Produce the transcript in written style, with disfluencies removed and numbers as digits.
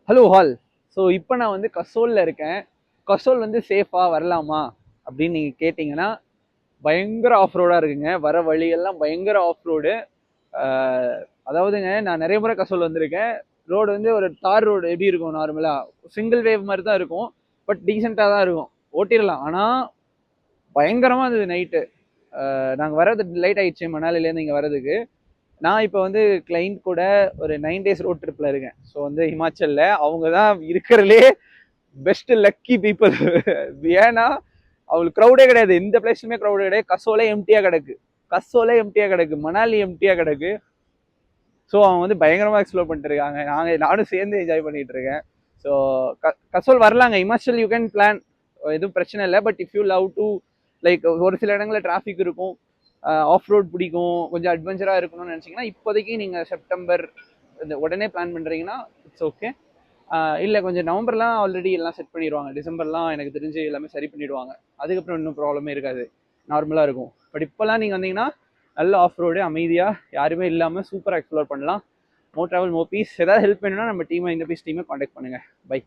Hello hall. So இப்போ நான் வந்து கசோலில் இருக்கேன். கசோல் வந்து சேஃபாக வரலாமா அப்படின்னு நீங்கள் கேட்டிங்கன்னா பயங்கர ஆஃப் ரோடாக இருக்குங்க. வர வழியெல்லாம் பயங்கர ஆஃப் ரோடு. அதாவதுங்க, நான் நிறைய முறை கசோல் வந்திருக்கேன். ரோடு வந்து ஒரு தார் ரோடு எப்படி இருக்கும் நார்மலாக சிங்கிள் வேவ் மாதிரி தான் இருக்கும். பட் டீசெண்டாக தான் இருக்கும், ஓட்டிடலாம். ஆனால் பயங்கரமாக இருந்தது நைட்டு. நாங்கள் வர்றது லேட் ஆயிடுச்சு மணாலிலேருந்து இங்கே வர்றதுக்கு. நான் இப்போ வந்து கிளைண்ட் கூட ஒரு 9 days ரோட் ட்ரிப்பில் இருக்கேன். ஸோ வந்து ஹிமாச்சலில் அவங்க தான் இருக்கிறதுலே பெஸ்ட் லக்கி பீப்புள். ஏன்னா அவங்களுக்கு க்ரௌடே கிடையாது, எந்த பிளேஸுமே க்ரௌடே கிடையாது. கசோலே எம்டியாக கிடக்கு, கசோலே எம்டியாக கிடக்கு, மணாலி எம்டியாக கிடக்கு. ஸோ அவங்க வந்து பயங்கரமாக எக்ஸ்ப்ளோர் பண்ணிட்டு இருக்காங்க. நானும் சேர்ந்து என்ஜாய் பண்ணிட்டு இருக்கேன். ஸோ கசோல் வரலாங்க, இமாச்சல் யூ கேன் பிளான், எதுவும் பிரச்சனை இல்லை. But if you love to like, ஒரு சில இடங்களில் டிராஃபிக் இருக்கும், ஆஃப் ரோட் பிடிக்கும், கொஞ்சம் அட்வென்ச்சராக இருக்கணும்னு நினச்சிங்கன்னா இப்போதைக்கு நீங்கள் செப்டம்பர் இந்த உடனே பிளான் பண்ணுறீங்கன்னா இட்ஸ் ஓகே. இல்லை, கொஞ்சம் நவம்பர்லாம் ஆல்ரெடி எல்லாம் செட் பண்ணிடுவாங்க. டிசம்பர்லாம் எனக்கு தெரிஞ்சு எல்லாமே சரி பண்ணிடுவாங்க. அதுக்கப்புறம் இன்னும் ப்ராப்ளமே இருக்காது, நார்மலாக இருக்கும். பட் இப்போல்லாம் நீங்கள் வந்தீங்கன்னா நல்ல ஆஃப் ரோடு, அமைதியாக யாருமே இல்லாமல் சூப்பராக எக்ஸ்ப்ளோர் பண்ணலாம். மோ ட்ராவல் மோ பீஸ். ஏதாவது ஹெல்ப் வேணும்னா நம்ம டீமை, இந்த பீஸ் டீமை காண்டாக்ட் பண்ணுங்கள். பை.